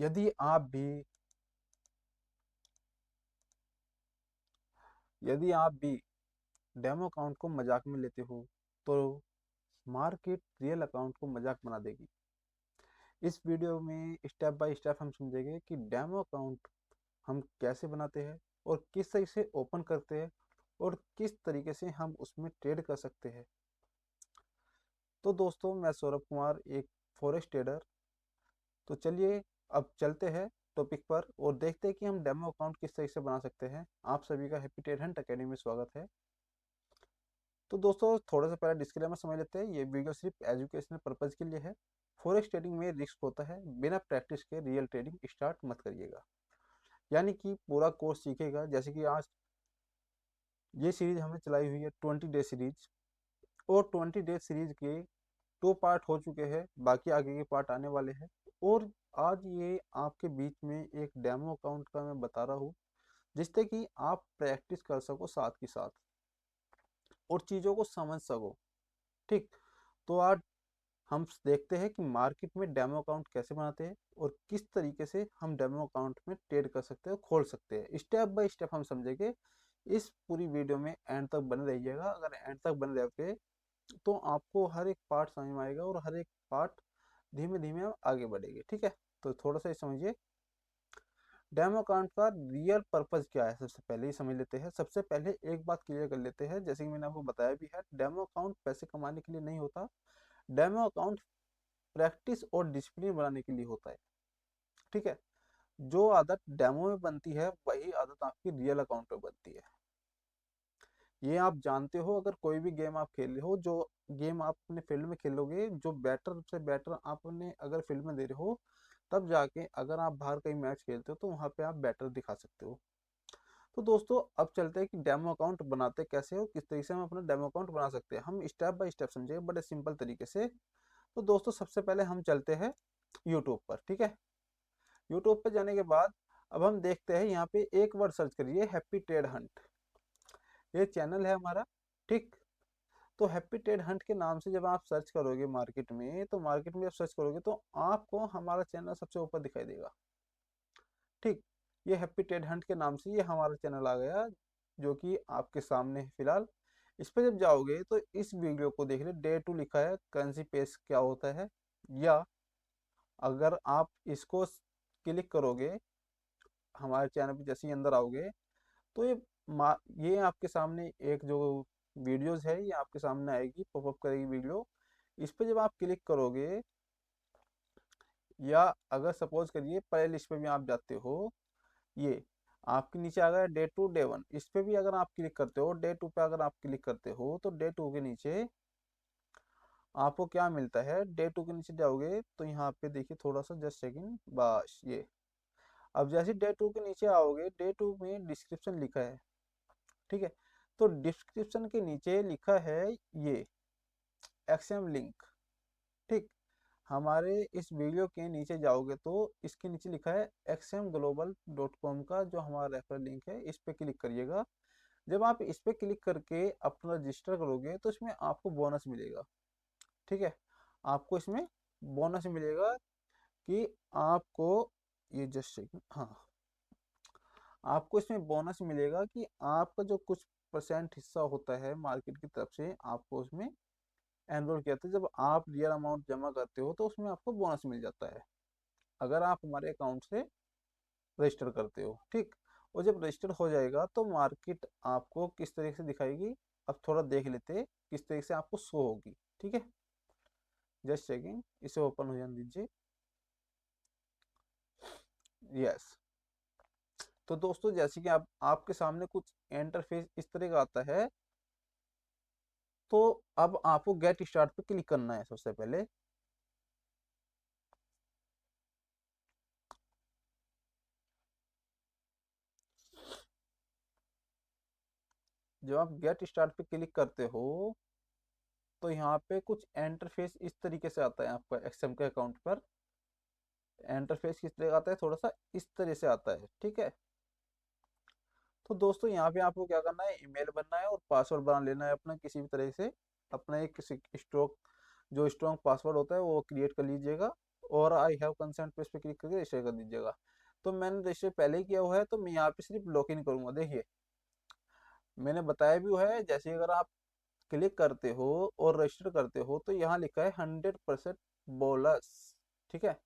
यदि आप भी यदि आप भी डेमो अकाउंट को मजाक में लेते हो तो मार्केट रियल अकाउंट को मजाक बना देगी। इस वीडियो में स्टेप बाय स्टेप हम समझेंगे कि डेमो अकाउंट हम कैसे बनाते हैं और किस तरीके से ओपन करते हैं और किस तरीके से हम उसमें ट्रेड कर सकते हैं। तो दोस्तों, मैं सौरभ कुमार, एक फॉरेक्स ट्रेडर। तो चलिए अब चलते हैं टॉपिक पर और देखते हैं कि हम डेमो अकाउंट किस तरीके से बना सकते हैं। आप सभी का हैप्पी ट्रेड हंट अकेडमी में स्वागत है। तो दोस्तों, थोड़ा सा पहले डिस्क्लेमर समझ लेते हैं। ये वीडियो सिर्फ एजुकेशनल पर्पज के लिए है। फॉरेक्स ट्रेडिंग में रिस्क होता है, बिना प्रैक्टिस के रियल ट्रेडिंग स्टार्ट मत करिएगा। यानी कि पूरा कोर्स सीखेगा। जैसे कि आज ये सीरीज हमने चलाई हुई है 20 डे सीरीज, और 20 डे सीरीज के 2 पार्ट हो चुके हैं, बाकी आगे के पार्ट आने वाले हैं। और आज ये आपके बीच में एक डेमो अकाउंट का मैं बता रहा हूँ, जिससे कि आप प्रैक्टिस कर सको साथ के साथ और चीज़ों को समझ सको। ठीक। तो आज हम देखते हैं कि मार्केट में डेमो अकाउंट कैसे बनाते हैं और किस तरीके से हम डेमो अकाउंट में ट्रेड कर सकते हैं, खोल सकते हैं। स्टेप बाय स्टेप हम समझेंगे। इस पूरी वीडियो में एंड तक बने रहिएगा। अगर एंड तक बने रहते तो आपको हर एक पार्ट समझ में आएगा और हर एक पार्ट धीमे धीमे आगे बढ़ेंगे। ठीक है। तो थोड़ा सा समझिए डेमो अकाउंट का रियल पर्पस क्या है। सबसे पहले ही समझ लेते हैं। सबसे पहले एक बात क्लियर कर लेते हैं, जैसे कि मैंने आपको बताया भी है, डेमो अकाउंट पैसे कमाने के लिए नहीं होता। डेमो अकाउंट प्रैक्टिस और डिसिप्लिन बनाने के लिए होता है। ठीक है। जो आदत डेमो में बनती है वही आदत आपकी रियल अकाउंट में बनती है। ये आप जानते हो। अगर कोई भी गेम आप खेल रहे हो, जो गेम आप अपने फील्ड में खेलोगे, जो बेटर से बेटर आप अपने अगर फील्ड में दे रहे हो, तब जाके अगर आप बाहर कहीं मैच खेलते हो तो वहां पे आप बेटर दिखा सकते हो। तो दोस्तों, अब चलते हैं कि डेमो अकाउंट बनाते कैसे हो, किस तरीके से हम अपना डेमो अकाउंट बना सकते हैं। हम स्टेप बाय स्टेप समझेंगे बड़े सिंपल तरीके से। तो दोस्तों, सबसे पहले हम चलते हैं यूट्यूब पर। ठीक है। यूट्यूब पे जाने के बाद अब हम देखते हैं, यहाँ पे एक वर्ड सर्च करिए, हैप्पी ट्रेड हंट। ये चैनल है हमारा। ठीक। तो हैप्पी ट्रेड हंट के नाम से जब आप सर्च करोगे मार्केट में, तो मार्केट में जब सर्च करोगे तो आपको हमारा चैनल सबसे ऊपर दिखाई देगा। ठीक। ये हैप्पी ट्रेड हंट के नाम से ये हमारा चैनल आ गया, जो कि आपके सामने है फिलहाल। इस पर जब जाओगे तो इस वीडियो को देख ले, डे टू लिखा है, करेंसी पेस क्या होता है। या अगर आप इसको क्लिक करोगे हमारे चैनल पे, जैसे ही अंदर आओगे तो ये आपके सामने एक जो वीडियोस है, ये आपके सामने आएगी, पॉपअप करेगी वीडियो। इस पे जब आप क्लिक करोगे, या अगर सपोज करिए प्ले लिस्ट पे भी आप जाते हो, ये आपके नीचे आ गया डे टू डे वन। इस पे भी अगर आप क्लिक करते हो, डे टू पे अगर आप क्लिक करते हो, तो डे टू के नीचे आपको क्या मिलता है। डे टू के नीचे जाओगे तो यहाँ पे देखिए, थोड़ा सा जस्ट सेकंड, बस ये। अब जैसे डे टू के नीचे आओगे, डे टू में डिस्क्रिप्शन लिखा है। ठीक है। तो डिस्क्रिप्शन के नीचे लिखा है ये एक्सएम लिंक। ठीक। हमारे इस वीडियो के नीचे जाओगे तो इसके नीचे लिखा है xmglobal.com का जो हमारा रेफरल लिंक है, इस पे क्लिक करिएगा। जब आप इस पे क्लिक करके अपना रजिस्टर करोगे तो इसमें आपको बोनस मिलेगा। ठीक है। आपको इसमें बोनस मिलेगा कि आपको ये जस्ट, हाँ, आपको इसमें बोनस मिलेगा कि आपका जो कुछ परसेंट हिस्सा होता है मार्केट की तरफ से, आपको उसमें एनरोल किया था। जब आप रियल अमाउंट जमा करते हो तो उसमें आपको बोनस मिल जाता है, अगर आप हमारे अकाउंट से रजिस्टर करते हो। ठीक। और जब रजिस्टर हो जाएगा तो मार्केट आपको किस तरीके से दिखाएगी, अब थोड़ा देख लेते हैं किस तरीके से आपको शो होगी। ठीक है। जस्ट चेकिंग, इसे ओपन हो जाने दीजिए। यस। तो दोस्तों, जैसे कि आप आपके सामने कुछ इंटरफेस इस तरह का आता है, तो अब आपको गेट स्टार्ट पे क्लिक करना है सबसे पहले। जब आप गेट स्टार्ट पे क्लिक करते हो तो यहाँ पे कुछ इंटरफेस इस तरीके से आता है आपका एक्सएम के अकाउंट पर। इंटरफेस किस तरह का आता है, थोड़ा सा इस तरह से आता है। ठीक है। तो दोस्तों, यहाँ पे आपको क्या करना है, ईमेल बनना है और पासवर्ड बना लेना है अपना, किसी भी तरह से अपना एक स्ट्रोक, जो स्ट्रॉन्ग पासवर्ड होता है वो क्रिएट कर लीजिएगा। और आई हैव कंसेंट पे इस पे क्लिक करके रजिस्टर कर दीजिएगा। तो मैंने रजिस्टर पहले ही किया हुआ है, तो मैं यहाँ पे सिर्फ लॉग इन करूँगा। देखिए मैंने बताया भी हुआ है, जैसे अगर आप क्लिक करते हो और रजिस्टर करते हो तो यहाँ लिखा है 100% बोनस। ठीक है,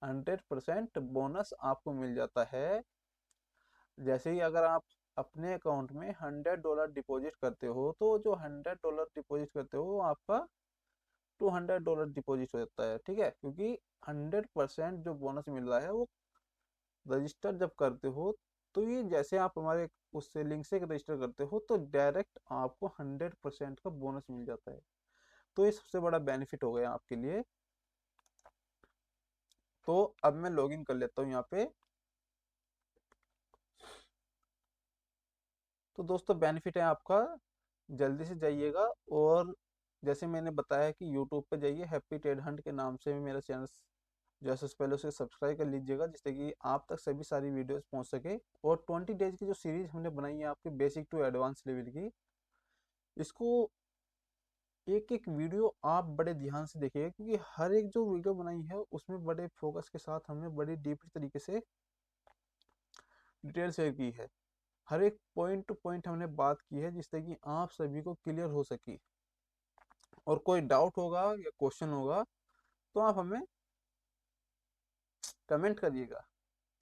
100% बोनस आपको मिल जाता है। जैसे ही अगर आप अपने अकाउंट में $100 डिपॉजिट करते हो, तो जो $100 डिपॉजिट करते हो वो आपका $200 डिपॉजिट हो जाता है। ठीक है, क्योंकि 100% जो बोनस मिल रहा है वो रजिस्टर जब करते हो, तो ये जैसे आप हमारे उससे लिंक से रजिस्टर करते हो तो डायरेक्ट आपको 100% का बोनस मिल जाता है। तो ये सबसे बड़ा बेनिफिट हो गया आपके लिए। तो अब मैं लॉगिन कर लेता हूँ यहाँ पे। तो दोस्तों बेनिफिट है आपका, जल्दी से जाइएगा। और जैसे मैंने बताया कि यूट्यूब पे जाइए, हैप्पी ट्रेड हंट के नाम से भी मेरा चैनल जैसे पहले उसे सब्सक्राइब कर लीजिएगा, जिससे कि आप तक सभी सारी वीडियोस पहुंच सके। और 20 डेज की जो सीरीज हमने बनाई है आपके बेसिक टू एडवांस लेवल की, इसको एक एक वीडियो आप बड़े ध्यान से देखिएगा, क्योंकि हर एक जो वीडियो बनाई है उसमें बड़े फोकस के साथ हमने बड़ी डीप तरीके से डिटेल शेयर की है। हर एक पॉइंट टू पॉइंट हमने बात की है, जिससे कि आप सभी को क्लियर हो सके। और कोई डाउट होगा या क्वेश्चन होगा तो आप हमें कमेंट करिएगा।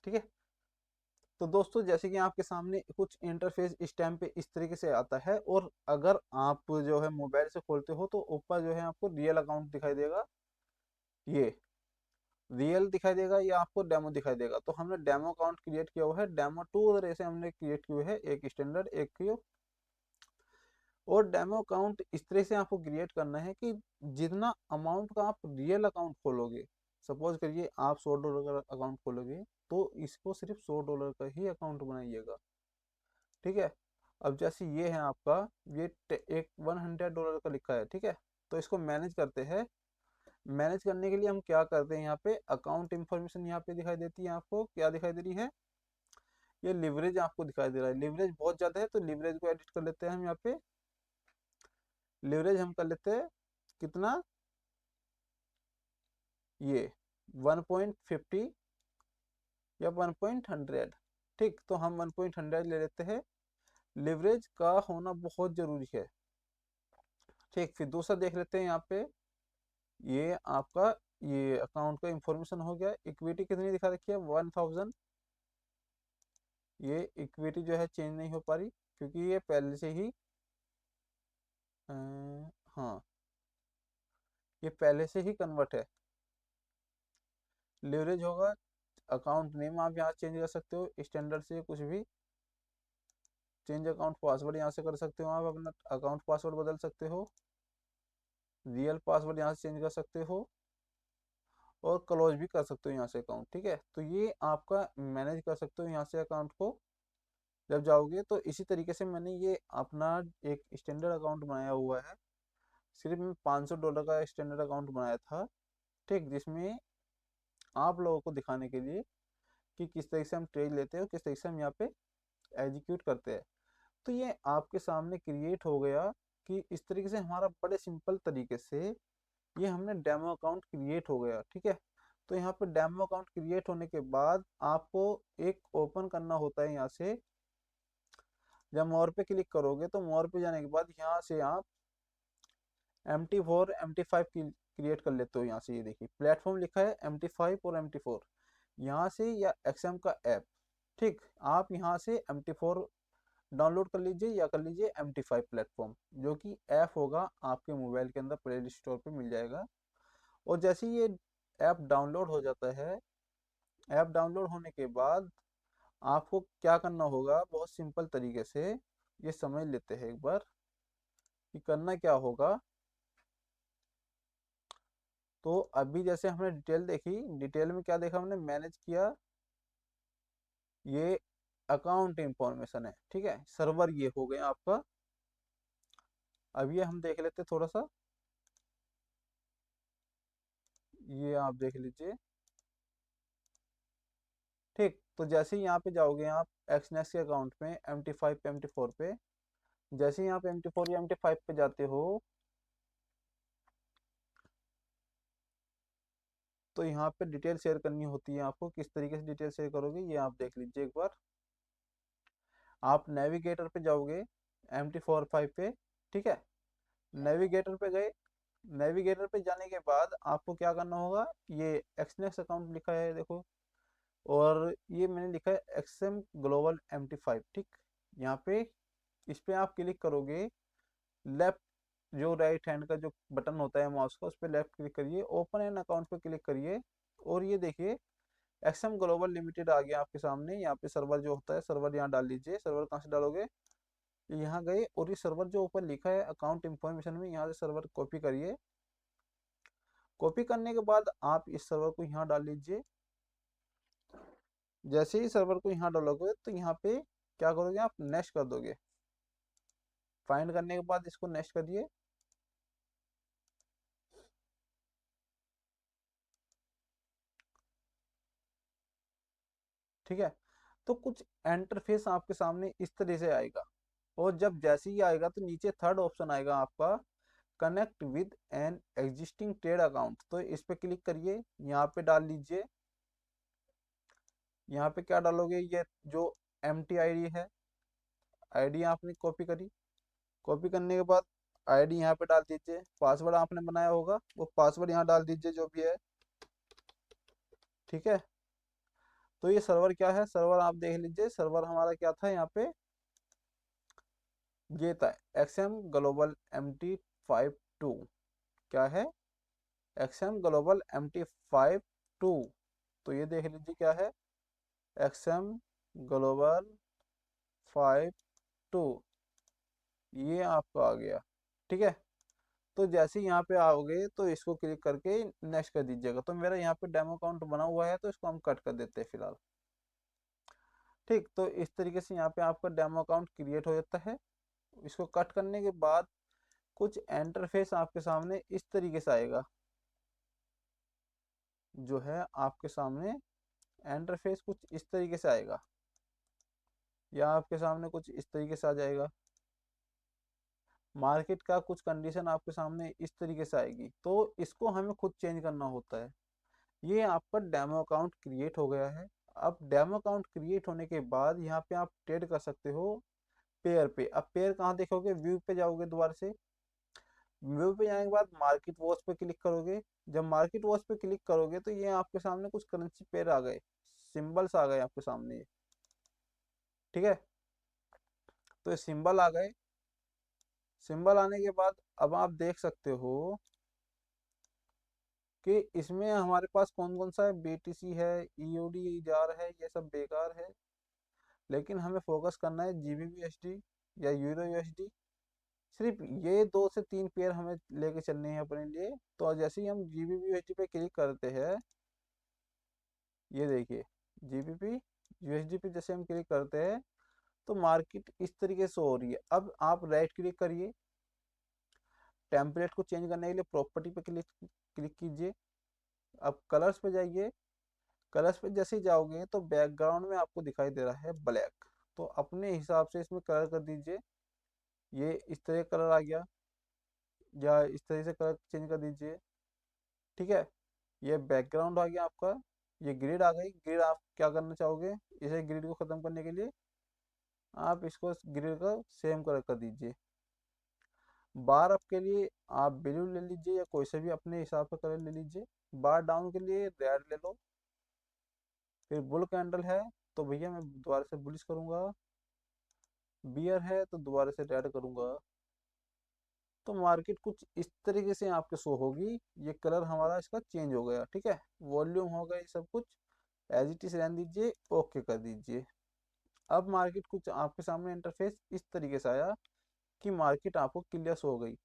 ठीक है, तो दोस्तों जैसे कि आपके सामने कुछ इंटरफेस इस टाइम पे इस तरीके से आता है। और अगर आप जो है मोबाइल से खोलते हो तो ऊपर जो है आपको रियल अकाउंट दिखाई देगा, ये रियल दिखाई देगा, या आपको डेमो दिखाई देगा। तो हमने डेमो अकाउंट क्रिएट किया हुआ है, डेमो टू तरह से हमने क्रिएट किए है, एक स्टैंडर्ड एक की। और डेमो अकाउंट इस तरह से आपको क्रिएट करना है कि जितना अमाउंट का आप रियल अकाउंट खोलोगे, सपोज करिए आप $100 का अकाउंट खोलोगे, तो इसको सिर्फ $100 का ही अकाउंट बनाइएगा। ठीक है, अब जैसे ये है आपका, ये एक $100 का लिखा है। ठीक है, तो इसको मैनेज करते हैं। मैनेज करने के लिए हम क्या करते हैं, यहाँ पे अकाउंट इंफॉर्मेशन यहाँ पे दिखाई देती है। आपको क्या दिखाई दे रही है, ये लिवरेज आपको दिखाई दे रहा है। लिवरेज बहुत ज़्यादा है तो लिवरेज को एडिट कर लेते हैं हम यहाँ पे। लिवरेज हम कर लेते हैं कितना, ये 1.50 या 1.100। ठीक, तो हम 1.100 ले लेते हैं। लिवरेज का होना बहुत ज़रूरी है। ठीक, फिर दूसरा देख लेते हैं यहाँ पे। ये आपका ये अकाउंट का इंफॉर्मेशन हो गया। इक्विटी कितनी दिखा रखी है, 1000। ये इक्विटी जो है चेंज नहीं हो पा रही, क्योंकि ये पहले से ही अ, हाँ, ये पहले से ही कन्वर्ट है। लिवरेज होगा, अकाउंट नेम आप यहाँ चेंज कर सकते हो, स्टैंडर्ड से कुछ भी। चेंज अकाउंट पासवर्ड यहाँ से कर सकते हो, आप अपना अकाउंट पासवर्ड बदल सकते हो। रियल पासवर्ड यहाँ से चेंज कर सकते हो, और क्लोज भी कर सकते हो यहाँ से अकाउंट। ठीक है, तो ये आपका मैनेज कर सकते हो यहाँ से अकाउंट को जब जाओगे। तो इसी तरीके से मैंने ये अपना एक स्टैंडर्ड अकाउंट बनाया हुआ है। सिर्फ मैं $500 का स्टैंडर्ड अकाउंट बनाया था। ठीक, जिसमें आप लोगों को दिखाने के लिए कि किस तरीके से हम ट्रेड लेते हैं और किस तरीके से हम यहाँ पे एग्जीक्यूट करते हैं। तो ये आपके सामने क्रिएट हो गया कि इस तरीके से हमारा बड़े सिंपल तरीके से ये हमने डेमो अकाउंट क्रिएट हो गया। ठीक है, तो यहाँ पे डेमो अकाउंट क्रिएट होने के बाद आपको एक ओपन करना होता है यहाँ से। जब मोर पे क्लिक करोगे तो मोर पे जाने के बाद यहाँ से आप MT4 MT5 क्रिएट कर लेते हो। यहाँ से ये देखिए प्लेटफॉर्म लिखा है MT5 और MT4, यहाँ से, या XM का ऐप। ठीक, आप यहाँ से MT4 डाउनलोड कर लीजिए या कर लीजिए MT5 प्लेटफॉर्म, जो कि ऐप होगा आपके मोबाइल के अंदर प्ले स्टोर पे मिल जाएगा। और जैसे ही ये ऐप डाउनलोड हो जाता है, ऐप डाउनलोड होने के बाद आपको क्या करना होगा, बहुत सिंपल तरीके से ये समझ लेते हैं एक बार कि करना क्या होगा। तो अभी जैसे हमने डिटेल देखी, डिटेल में क्या देखा हमने, मैनेज किया, ये अकाउंट इंफॉर्मेशन है। ठीक है, सर्वर ये हो गया आपका। अब ये हम देख लेते थोड़ा सा, ये आप देख लीजिए। ठीक, तो जैसे ही यहाँ पे जाओगे आप एक्सनेक्स के अकाउंट में MT5 पे MT4 पे, जैसे ही आप MT4 या MT5 पे जाते हो तो यहाँ पे डिटेल शेयर करनी होती है आपको। किस तरीके से डिटेल शेयर करोगे ये आप देख लीजिए एक बार। आप नेविगेटर पे जाओगे MT45 पे, ठीक है। नेविगेटर पे गए, नेविगेटर पे जाने के बाद आपको क्या करना होगा, ये एक्सनेक्स अकाउंट लिखा है देखो, और ये मैंने लिखा है एक्सएम ग्लोबल MT5, ठीक। यहाँ पे इस पे आप क्लिक करोगे, लेफ्ट जो राइट हैंड का जो बटन होता है माउस का, उस पर लेफ्ट क्लिक करिए, ओपन एन अकाउंट पे क्लिक करिए, और ये देखिए एक्सएम ग्लोबल लिमिटेड आ गया आपके सामने। यहाँ पे सर्वर जो होता है, सर्वर यहाँ डाल लीजिए। सर्वर कहाँ से डालोगे, यहाँ गए और ये सर्वर जो ऊपर लिखा है अकाउंट इंफॉर्मेशन में, यहाँ से सर्वर कॉपी करिए। कॉपी करने के बाद आप इस सर्वर को यहाँ डाल लीजिए। जैसे ही सर्वर को यहाँ डालोगे तो यहाँ पे क्या करोगे, आप नेक्स्ट कर दोगे। फाइंड करने के बाद इसको नेक्स्ट करिए। ठीक है, तो कुछ इंटरफेस आपके सामने इस तरह से आएगा, और जब जैसे ही आएगा तो नीचे थर्ड ऑप्शन आएगा आपका, connect with an existing trade account. तो इस पे क्लिक करिए, यहाँ पे डाल लीजिए। यहाँ पे क्या डालोगे, ये जो MT ID है, ID आपने कॉपी करी। कॉपी करने के बाद ID यहाँ पे डाल दीजिए। पासवर्ड आपने बनाया होगा, वो पासवर्ड यहाँ डाल दीजिए जो भी है, ठीक है। तो ये सर्वर क्या है, सर्वर आप देख लीजिए। सर्वर हमारा क्या था यहाँ पे, ये था XM ग्लोबल MT52। क्या है, XM ग्लोबल MT52। तो ये देख लीजिए क्या है, XM ग्लोबल 52, ये आपका आ गया, ठीक है। तो जैसे ही यहाँ पे आओगे तो इसको क्लिक करके नेक्स्ट कर दीजिएगा। तो मेरा यहाँ पे डेमो अकाउंट बना हुआ है, तो इसको हम कट कर देते हैं फिलहाल, ठीक। तो इस तरीके से यहाँ पे आपका डेमो अकाउंट क्रिएट हो जाता है। इसको कट करने के बाद कुछ इंटरफेस आपके सामने इस तरीके से आएगा, जो है आपके सामने इंटरफेस कुछ इस तरीके से आएगा, या आपके सामने कुछ इस तरीके से आ जाएगा। मार्केट का कुछ कंडीशन आपके सामने इस तरीके से आएगी, तो इसको हमें खुद चेंज करना होता है। ये आपका डेमो अकाउंट क्रिएट हो गया है। अब डेमो अकाउंट क्रिएट होने के बाद यहाँ पे आप ट्रेड कर सकते हो पेयर पे। अब पेयर कहाँ देखोगे, व्यू पे जाओगे दोबारा से। व्यू पे जाने के बाद मार्केट वॉच पे क्लिक करोगे। जब मार्केट वॉच पे क्लिक करोगे तो ये आपके सामने कुछ करेंसी पेयर आ गए, सिंबल्स आ गए आपके सामने ये, ठीक है। तो ये सिंबल आ गए। सिंबल आने के बाद अब आप देख सकते हो कि इसमें हमारे पास कौन कौन सा है, BTC है, EOD जार है, ये सब बेकार है। लेकिन हमें फोकस करना है GBP USD या EUR USD। सिर्फ ये 2 से 3 पेयर हमें लेके चलने हैं अपने लिए। तो जैसे ही हम GBP USD पे क्लिक करते हैं, ये देखिए GBP USD पे जैसे हम क्लिक करते हैं तो मार्केट इस तरीके से हो रही है। अब आप राइट क्लिक करिए, टेम्पलेट को चेंज करने के लिए प्रॉपर्टी पे क्लिक क्लिक कीजिए। अब कलर्स पे जाइए। कलर्स पे जैसे ही जाओगे तो बैकग्राउंड में आपको दिखाई दे रहा है ब्लैक, तो अपने हिसाब से इसमें कलर कर दीजिए। ये इस तरह कलर आ गया, या इस तरह से कलर चेंज कर दीजिए, ठीक है। ये बैकग्राउंड आ गया आपका। ये ग्रिड आ गई। ग्रिड आप क्या करना चाहोगे, इसे ग्रिड को ख़त्म करने के लिए आप इसको ग्रिड का सेम कलर कर दीजिए। बार अप के लिए आप ब्लू ले लीजिए, या कोई से भी अपने हिसाब से कलर ले लीजिए। बार डाउन के लिए रेड ले लो। फिर बुल कैंडल है तो भैया मैं दोबारा से बुलिश करूंगा। बियर है तो दोबारा से रेड करूंगा। तो मार्केट कुछ इस तरीके से आपके शो होगी। ये कलर हमारा इसका चेंज हो गया, ठीक है। वॉल्यूम हो गया, ये सब कुछ एज इट इज रहने दीजिए, ओके कर दीजिए। अब मार्केट कुछ आपके सामने इंटरफेस इस तरीके से आया कि मार्केट आपको क्लियर शो हो गई।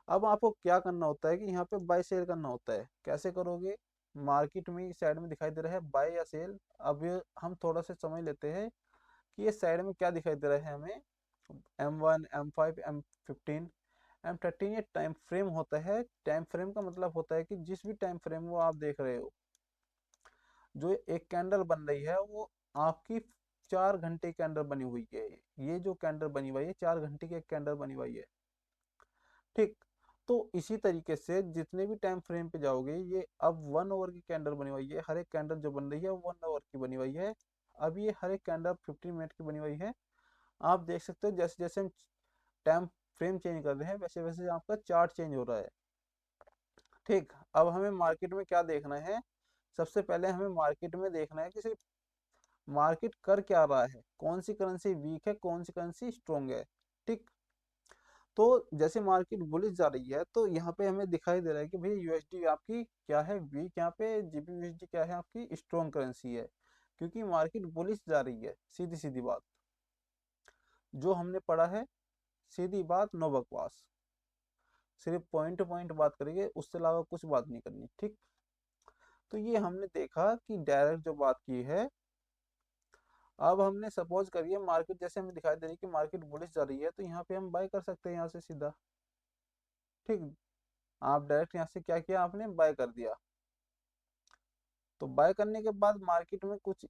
अब आपको क्या करना होता है कि यहाँ पे बाय सेल करना होता है। कैसे करोगे, मार्केट में साइड में दिखाई दे रहा है बाय या सेल। अब हम थोड़ा सा समझ लेते हैं कि ये साइड में क्या दिखाई दे रहा है हमें। M1, M5, M15, M13 ये टाइम फ्रेम होता है। टाइम फ्रेम का मतलब होता है कि जिस भी टाइम फ्रेम वो आप देख रहे हो, जो एक कैंडल बन रही है वो आपकी 4 घंटे कैंडल बनी हुई है। ये जो कैंडल बनी हुई है 4 घंटे की एक कैंडल बनी हुई है, ठीक। तो इसी तरीके से जितने भी टाइम फ्रेम पे जाओगे, ये अब 1 आवर की कैंडल बनी हुई है, हर एक कैंडल जो बन रही है 1 आवर की बनी हुई है। अब ये हर एक कैंडल 15 मिनट की बनी हुई है। आप देख सकते हो जैसे जैसे हम टाइम फ्रेम चेंज कर रहे हैं वैसे वैसे आपका चार्ट चेंज हो रहा है। ठीक, अब हमें मार्केट में क्या देखना है? सबसे पहले हमें मार्केट में देखना है कि सिर्फ मार्केट कर क्या रहा है, कौन सी करेंसी वीक है, कौन सी करेंसी स्ट्रोंग है। ठीक, तो जैसे मार्केट बुलिश जा रही है तो यहाँ पे हमें दिखाई दे रहा है कि भैया यूएसडी आपकी क्या है, वीक, यहाँ पे जीबीयूएसडी क्या है, आपकी स्ट्रोंग करेंसी है। क्योंकि मार्केट बुलिश जा रही है, सीधी सीधी बात। जो हमने पढ़ा है सीधी बात, नो बकवास। सिर्फ पॉइंट टू पॉइंट बात करेंगे, उससे अलावा कुछ बात नहीं करनी। ठीक, तो ये हमने देखा कि डायरेक्ट जो बात की है। अब हमने सपोज करिए मार्केट जैसे हमें दिखाई दे रही है कि मार्केट बुलिश जा रही है, तो यहाँ पे हम बाय कर सकते हैं यहाँ से सीधा। ठीक, आप डायरेक्ट यहाँ से क्या किया, आपने बाय कर दिया। तो बाय करने के बाद मार्केट में कुछ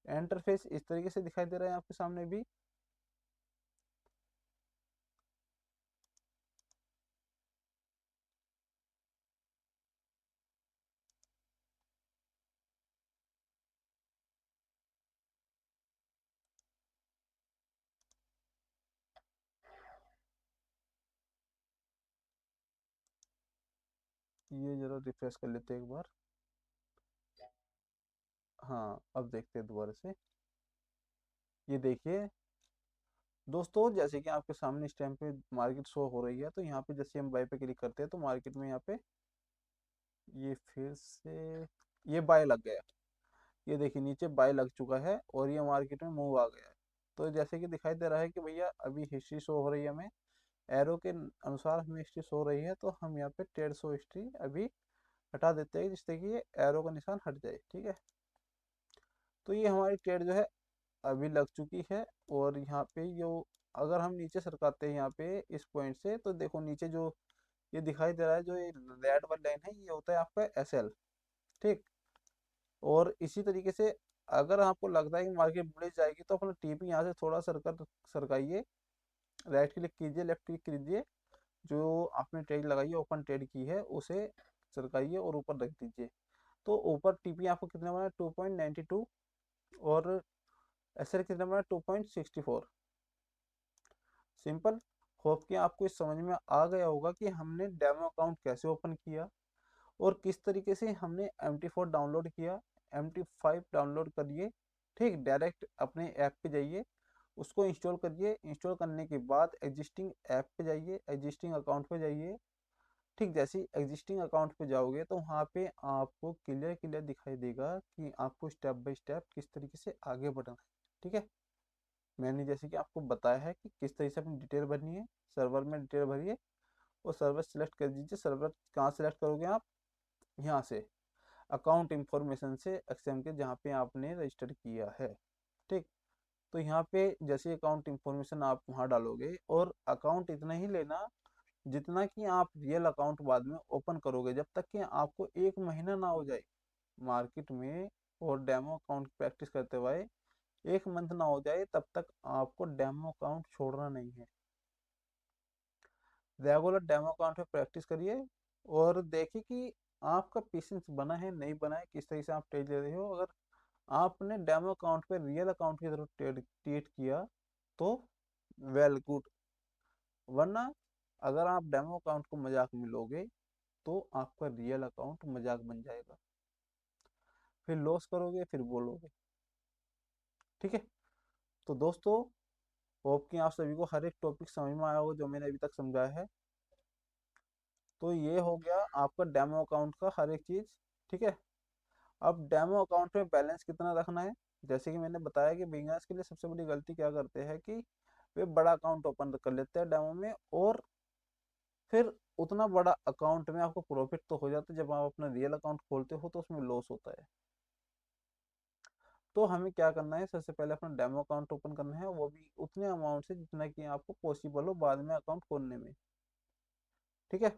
इंटरफेस इस तरीके से दिखाई दे रहा है आपके सामने भी। ये जरा रिफ्रेश कर लेते हैं एक बार। हाँ, अब देखते हैं दोबारा से। ये देखिए दोस्तों, जैसे कि आपके सामने इस टाइम पे मार्केट शो हो रही है, तो यहाँ पे जैसे हम बाय पे क्लिक करते हैं तो मार्केट में यहाँ पे ये फिर से ये बाय लग गया। ये देखिए नीचे बाय लग चुका है और ये मार्केट में मूव आ गया है। तो जैसे कि दिखाई दे रहा है कि भैया अभी हिस्ट्री शो हो रही है हमें, एरो के अनुसार हमें हिस्ट्री शो हो रही है, तो हम यहाँ पे ट्रेड शो हिस्ट्री अभी हटा देते हैं जिससे कि ये एरो का निशान हट जाए। ठीक है, तो ये हमारी ट्रेड जो है अभी लग चुकी है। और यहाँ पे जो अगर हम नीचे सरकाते हैं यहाँ पे इस पॉइंट से, तो देखो नीचे जो ये दिखाई दे रहा है, जो ये रेड वाली लाइन है, ये होता है आपका एसएल। ठीक, और इसी तरीके से अगर आपको लगता है कि मार्केट बुलिश जाएगी तो अपना टीपी यहाँ से थोड़ा सरकाइए, राइट क्लिक कीजिए, लेफ्ट क्लिक कीजिए, जो आपने ट्रेड लगाई है, ओपन ट्रेड की है, उसे सरकाइए और ऊपर रख दीजिए। तो ऊपर टीपी आपको कितना बना, 2.92, और एसएल कितना बना, 2.64। सिंपल। होप कि आपको इस समझ में आ गया होगा कि हमने डेमो अकाउंट कैसे ओपन किया और किस तरीके से हमने MT4 डाउनलोड किया, MT5 डाउनलोड करिए। ठीक, डायरेक्ट अपने ऐप पे जाइए, उसको इंस्टॉल करिए। इंस्टॉल करने के बाद एग्जिस्टिंग ऐप पे जाइए, एग्जिस्टिंग अकाउंट पे जाइए। ठीक, जैसे ही एग्जिस्टिंग अकाउंट पे जाओगे तो वहाँ पे आपको क्लियर क्लियर दिखाई देगा कि आपको स्टेप बाय स्टेप किस तरीके से आगे बढ़ना है। ठीक है, मैंने जैसे कि आपको बताया है कि किस तरीके से अपनी डिटेल भरनी है। सर्वर में डिटेल भरिए और सर्वर सेलेक्ट कर दीजिए। सर्वर कहाँ सेलेक्ट करोगे आप, यहाँ से अकाउंट इंफॉर्मेशन से एक्सएम के जहाँ पे आपने रजिस्टर किया है। ठीक, तो यहाँ पे जैसे अकाउंट इंफॉर्मेशन आप वहाँ डालोगे, और अकाउंट इतना ही लेना जितना कि आप रियल अकाउंट बाद में ओपन करोगे। जब तक कि आपको 1 महीना ना हो जाए मार्केट में और डेमो अकाउंट प्रैक्टिस करते हुए 1 मंथ ना हो जाए, तब तक आपको डेमो अकाउंट छोड़ना नहीं है। रेगुलर डेमो अकाउंट पे प्रैक्टिस करिए और देखिए कि आपका पेशेंस बना है नहीं बना है, किस तरीके से आप ट्रेड ले रहे हो। अगर आपने डेमो अकाउंट पे रियल अकाउंट की तरफ ट्रेड किया तो वेल गुड, वरना अगर आप डेमो अकाउंट को मजाक में लोगे तो आपका रियल अकाउंट मजाक बन जाएगा, फिर लॉस करोगे, फिर बोलोगे। ठीक है, तो दोस्तों होप कि आप सभी को हर एक टॉपिक समझ में आया होगा जो मैंने अभी तक समझाया है। तो ये हो गया आपका डेमो अकाउंट का हर एक चीज़। ठीक है, अब डेमो अकाउंट में बैलेंस कितना रखना है, जैसे कि मैंने बताया कि बिगिनर्स के लिए सबसे बड़ी गलती क्या करते हैं कि वे बड़ा अकाउंट ओपन कर लेते हैं डेमो में, और फिर उतना बड़ा अकाउंट में आपको प्रॉफिट तो हो जाता है, जब आप अपना रियल अकाउंट खोलते हो तो उसमें लॉस होता है। तो हमें क्या करना है, सबसे पहले अपना डेमो अकाउंट ओपन करना है, वो भी उतने अमाउंट से जितना कि आपको पॉसिबल हो बाद में अकाउंट खोलने में। ठीक है,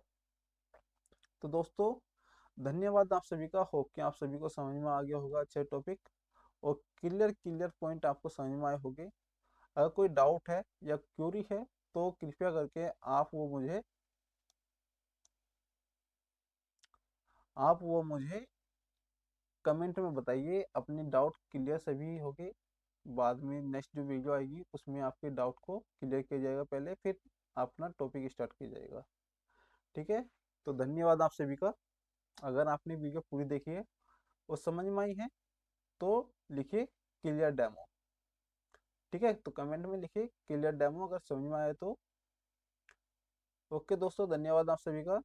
तो दोस्तों धन्यवाद आप सभी का। होप कि आप सभी को समझ में आ गया होगा अच्छे टॉपिक, और क्लियर क्लियर पॉइंट आपको समझ में आए होंगे। अगर कोई डाउट है या क्यूरी है तो कृपया करके आप वो मुझे कमेंट में बताइए। अपने डाउट क्लियर सभी हो गए, बाद में नेक्स्ट जो वीडियो आएगी उसमें आपके डाउट को क्लियर किया जाएगा, पहले फिर अपना टॉपिक स्टार्ट किया जाएगा। ठीक है, तो धन्यवाद आप सभी का। अगर आपने वीडियो पूरी देखी है और समझ में आई है तो लिखिए क्लियर डेमो। ठीक है, तो कमेंट में लिखिए क्लियर डेमो अगर समझ में आए तो। ओके दोस्तों, धन्यवाद आप सभी का।